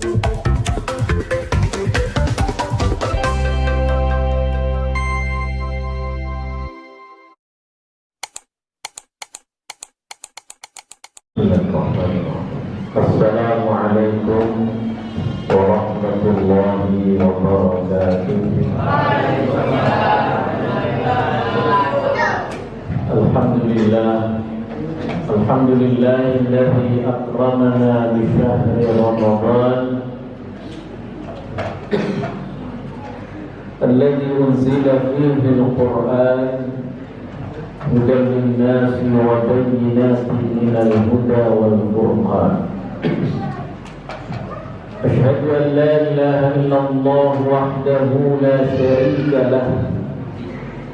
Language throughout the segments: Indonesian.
Assalamualaikum warahmatullahi wabarakatuh. Alhamdulillahilladzi akramana bi syahri Ramadan alladzi unzila fihi al-Qur'an hudan lin-nasi wa bayyinatin minal huda wal furqan. Asyhadu an la ilaha illallah wahdahu la syarika lah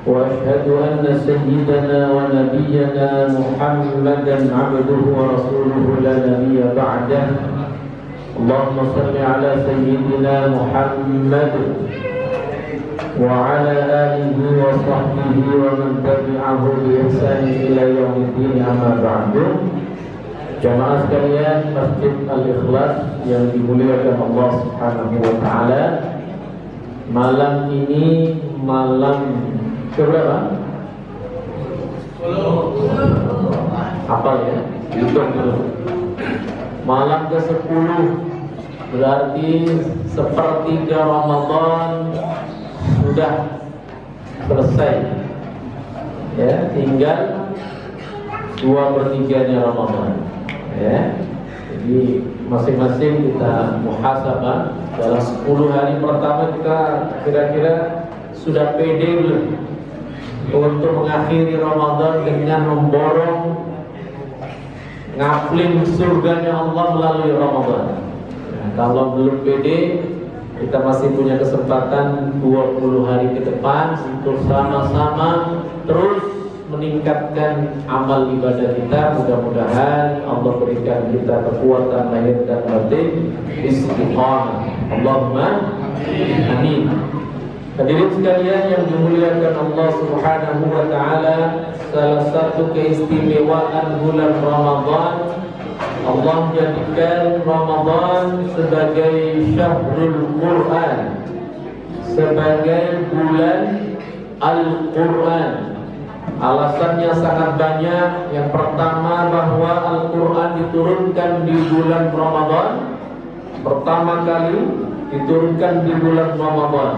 wa asyhadu anna sayyidana wa nabiyyana Muhammadan abduhu wa rasuluhu la nabiyya ba'dah. Allahumma salli ala sayyidina Muhammad وعلى آله وصحبه ومن تبعه بإحسان إلى يوم الدين أما بعد. Jamaah sekalian Masjid Al-Ikhlas yang dimuliakan Allah Subhanahu wa taala, malam ini malam keberapa? 10. Hafal ya? Hitung dulu. Malam ke-10, berarti sepertiga Ramadan sudah selesai, ya, tinggal 2/3-nya Ramadan, ya. Jadi masing-masing kita muhasabah dalam 10 hari pertama kita kira-kira sudah pede belum untuk mengakhiri Ramadan dengan memborong ngapling surganya Allah melalui Ramadan. Nah, kalau belum pede, kita masih punya kesempatan 20 hari ke depan untuk sama-sama terus meningkatkan amal ibadah kita. Mudah-mudahan Allah berikan kita kekuatan lahir dan batin, istiqamah. Allahumma amin. Hadirin sekalian yang dimuliakan Allah Subhanahu wa taala, salah satu keistimewaan bulan Ramadan, Allah jadikan Ramadan sebagai syahrul Quran, sebagai bulan Al-Quran. Alasannya sangat banyak. Yang pertama, bahwa Al-Quran diturunkan di bulan Ramadan. Pertama kali diturunkan di bulan Ramadan,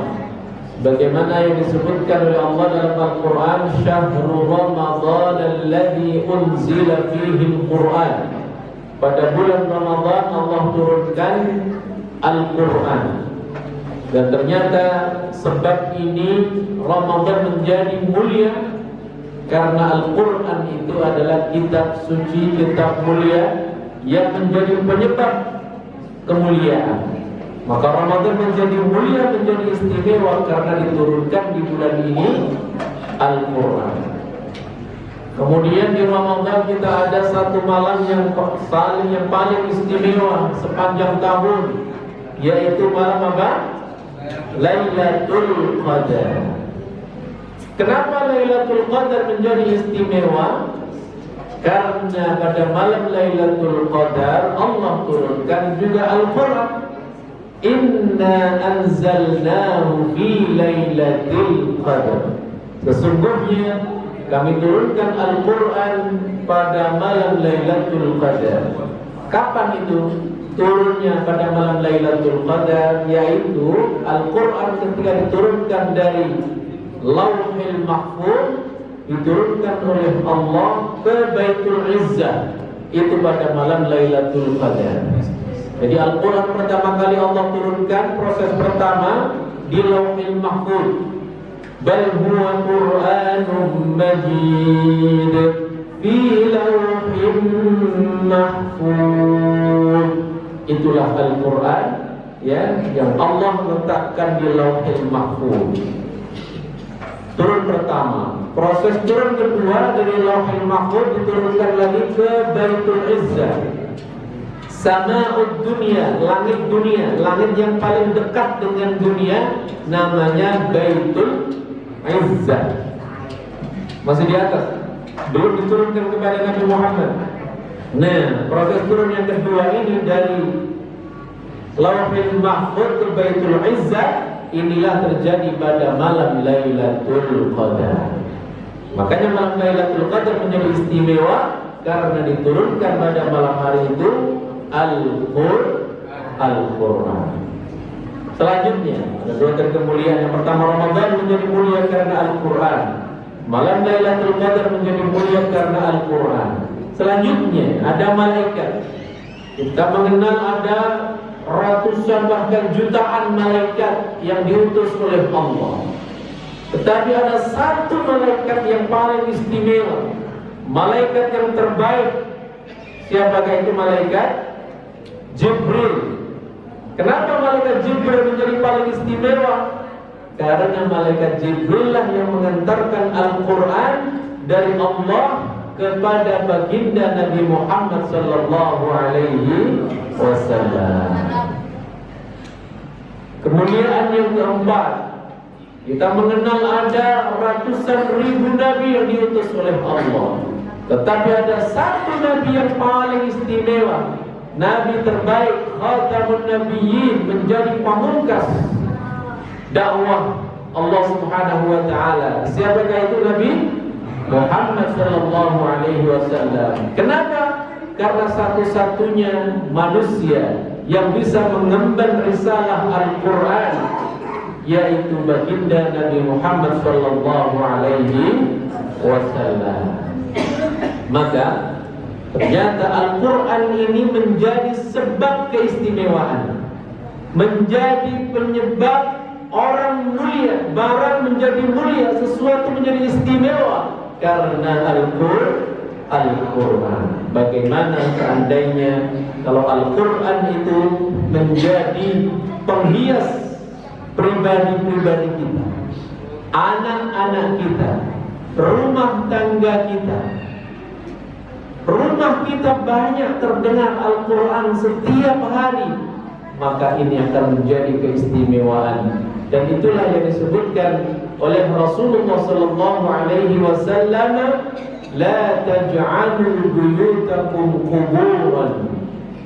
bagaimana yang disebutkan oleh Allah dalam Al-Quran, syahrul Ramadan alladzi unzila fihi Al-Quran. Pada bulan Ramadan Allah turunkan Al-Quran. Dan ternyata sebab ini Ramadan menjadi mulia, karena Al-Quran itu adalah kitab suci, kitab mulia yang menjadi penyebab kemuliaan. Maka Ramadan menjadi mulia, menjadi istimewa karena diturunkan di bulan ini Al-Quran. Kemudian di Ramadan kita ada satu malam yang paling istimewa sepanjang tahun, yaitu malam apa? Lailatul Qadar. Kenapa Lailatul Qadar menjadi istimewa? Karena pada malam Lailatul Qadar Allah turunkan juga Al-Quran. Inna anzalnahu fi Lailatul Qadar. Sesungguhnya kami turunkan Al-Quran pada malam Lailatul Qadar. Kapan itu turunnya pada malam Lailatul Qadar? Yaitu Al-Quran ketika diturunkan dari Lauhil Mahfuz, diturunkan oleh Allah ke Baitul Izzah, itu pada malam Lailatul Qadar. Jadi Al-Quran pertama kali Allah turunkan, proses pertama di Lauhil Mahfuz. Bal huwa Qur'anun Majid fi Lauhin Mahfuz. Itulah Al-Quran, ya, yang Allah letakkan di Lauhil Mahfuz. Turun pertama. Proses turun kedua dari Lauhil Mahfuz diturunkan lagi ke Baitul Izzah, Sama'ud dunia, langit dunia, langit yang paling dekat dengan dunia, namanya Baitul Izzah. Masih di atas, belum diturunkan kepada Nabi Muhammad. Nah, proses turun yang kedua ini dari Lauhul Mahfuz ke Baitul Izzah, inilah terjadi pada malam Lailatul Qadar. Makanya malam Lailatul Qadar menjadi istimewa karena diturunkan pada malam hari itu Al-Quran. Selanjutnya ada dua kemuliaan. Yang pertama, Ramadan menjadi mulia karena Al-Quran. Malam Lailatul Qadar menjadi mulia karena Al-Quran. Selanjutnya ada malaikat. Kita mengenal ada ratusan bahkan jutaan malaikat yang diutus oleh Allah. Tetapi ada satu malaikat yang paling istimewa, malaikat yang terbaik. Siapakah itu malaikat? Jibril. Kenapa malaikat Jibril menjadi paling istimewa? Karena malaikat Jibril lah yang mengantarkan Al-Quran dari Allah kepada baginda Nabi Muhammad sallallahu alaihi wasallam. Kemuliaan yang keempat, kita mengenal ada ratusan ribu nabi yang diutus oleh Allah. Tetapi ada satu nabi yang paling istimewa, nabi terbaik, khatamun nabiyyin, menjadi pamungkas dakwah Allah Subhanahu wa taala. Siapakah itu Nabi Muhammad sallallahu alaihi wasallam? Kenapa? Karena satu-satunya manusia yang bisa mengemban risalah Al-Quran yaitu baginda Nabi Muhammad sallallahu alaihi wasallam. Maka ternyata Al-Quran ini menjadi sebab keistimewaan, menjadi penyebab orang mulia, barang menjadi mulia, sesuatu menjadi istimewa karena Al-Quran. Bagaimana seandainya kalau Al-Quran itu menjadi penghias pribadi-pribadi kita, anak-anak kita, rumah tangga kita. Rumah kita banyak terdengar Al-Quran setiap hari, maka ini akan menjadi keistimewaan. Dan itulah yang disebutkan oleh Rasulullah sallallahu alaihi wasallam, la taj'alu buyutakum quburan.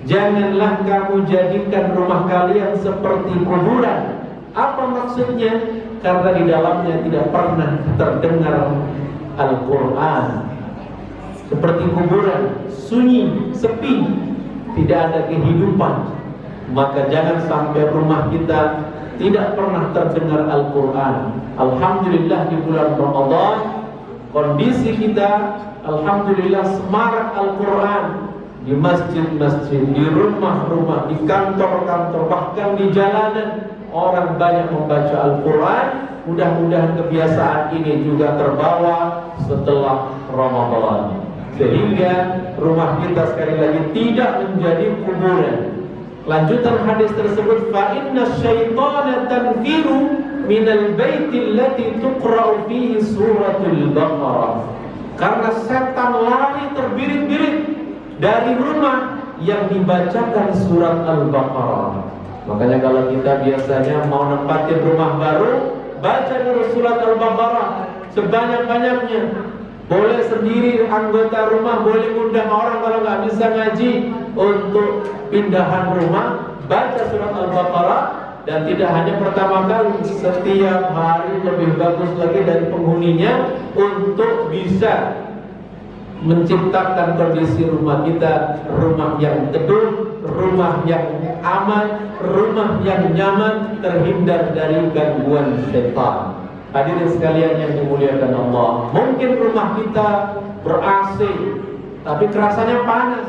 Janganlah kamu jadikan rumah kalian seperti kuburan. Apa maksudnya? Karena di dalamnya tidak pernah terdengar Al-Quran. Seperti kuburan, sunyi, sepi, tidak ada kehidupan. Maka jangan sampai rumah kita tidak pernah terdengar Al-Quran. Alhamdulillah di bulan Ramadan kondisi kita alhamdulillah semarak Al-Quran. Di masjid-masjid, di rumah-rumah, di kantor-kantor, bahkan di jalanan orang banyak membaca Al-Quran. Mudah-mudahan kebiasaan ini juga terbawa setelah Ramadan, sehingga rumah kita sekali lagi tidak menjadi kuburan. Lanjutan hadis tersebut, fa inna syaitana tanfiru minal baiti allati tuqra'u fihi suratul Baqarah. Karena setan lari terbirit-birit dari rumah yang dibacakan surat Al-Baqarah. Makanya kalau kita biasanya mau nempatin rumah baru, baca dulu surat Al-Baqarah sebanyak-banyaknya. Boleh sendiri anggota rumah, boleh undang orang kalau nggak bisa ngaji untuk pindahan rumah, baca surat Al-Baqarah. Dan tidak hanya pertama kali, setiap hari lebih bagus lagi dari penghuninya untuk bisa menciptakan kondisi rumah kita, rumah yang teduh, rumah yang aman, rumah yang nyaman, terhindar dari gangguan setan. Hadirin sekalian yang dimuliakan Allah, mungkin rumah kita ber-AC tapi kerasanya panas.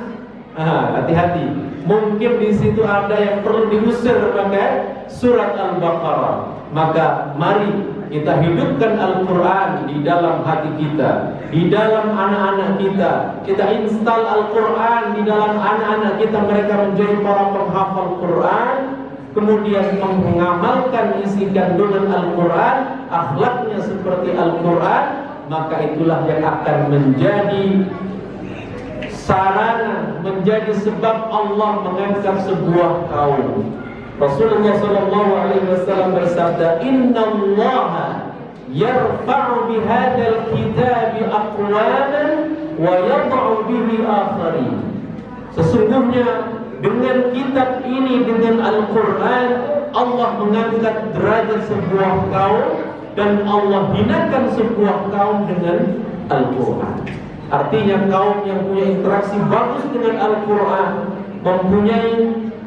Hati-hati, mungkin di situ ada yang perlu diusir pakai surat Al-Baqarah. Maka mari kita hidupkan Al-Quran di dalam hati kita, di dalam anak-anak kita. Kita install Al-Quran di dalam anak-anak kita, mereka menjadi para penghafal Quran, kemudian mengamalkan isi kandungan Al-Quran, akhlaknya seperti Al-Quran. Maka itulah yang akan menjadi sarana, menjadi sebab Allah mengangkat sebuah kaum. Rasulullah sallallahu alaihi wasallam bersabda, "Innallaha yarfa'u bihadzal kitabi aqwaman wa yad'u bihi akharin." Sesungguhnya Dengan kitab ini, dengan Al-Quran, Allah mengangkat derajat sebuah kaum dan Allah hinakan sebuah kaum dengan Al-Quran. Artinya kaum yang punya interaksi bagus dengan Al-Quran, mempunyai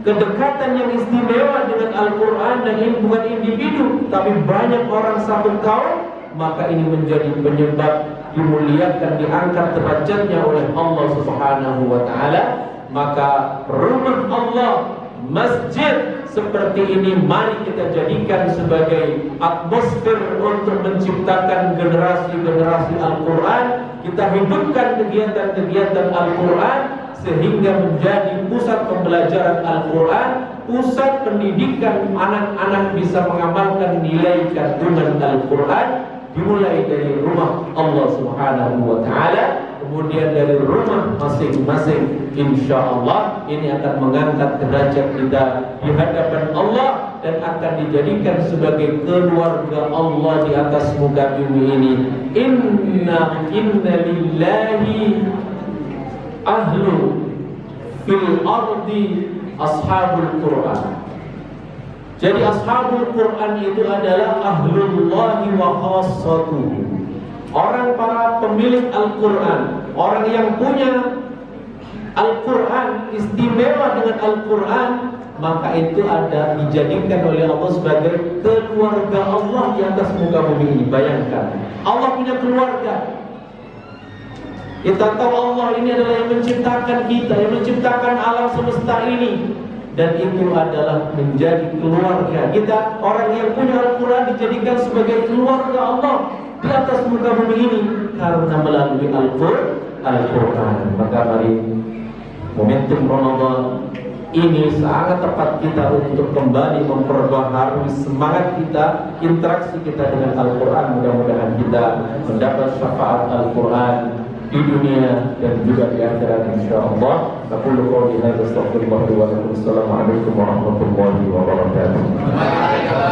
kedekatan yang istimewa dengan Al-Quran, dan ini bukan individu tapi banyak orang satu kaum, maka ini menjadi penyebab dimuliakan, diangkat derajatnya oleh Allah Subhanahu wa Ta'ala. Maka rumah Allah, masjid seperti ini, mari kita jadikan sebagai atmosfer untuk menciptakan generasi-generasi Al-Quran. Kita hidupkan kegiatan-kegiatan Al-Quran sehingga menjadi pusat pembelajaran Al-Quran, pusat pendidikan anak-anak bisa mengamalkan nilai kandungan Al-Quran, dimulai dari rumah Allah Subhanahu wa Ta'ala, kemudian dari rumah masing-masing. Insya Allah ini akan mengangkat derajat kita di hadapan Allah dan akan dijadikan sebagai keluarga Allah di atas muka bumi ini. Inna lillahi ahlu fil ardi ashabul Quran. Jadi ashabul Quran itu adalah ahlullahi wa khassatuhu, orang para pemilik Al-Quran, orang yang punya Al-Quran, istimewa dengan Al-Quran, maka itu ada dijadikan oleh Allah sebagai keluarga Allah di atas muka bumi ini. Bayangkan, Allah punya keluarga. Kita tahu Allah ini adalah yang menciptakan kita, yang menciptakan alam semesta ini, dan itu adalah menjadi keluarga kita. Orang yang punya Al-Quran dijadikan sebagai keluarga Allah di atas muka bumi ini karena melalui Al-Quran. Maka mari, momentum Ramadan ini sangat tepat kita untuk kembali memperbaharui semangat kita, interaksi kita dengan Al-Quran. Mudah-mudahan kita mendapat syafaat Al-Quran di dunia dan juga di akhirat insyaallah. Aqulu qouli hadza astaghfirullah wa lakum. Assalamualaikum warahmatullahi wabarakatuh.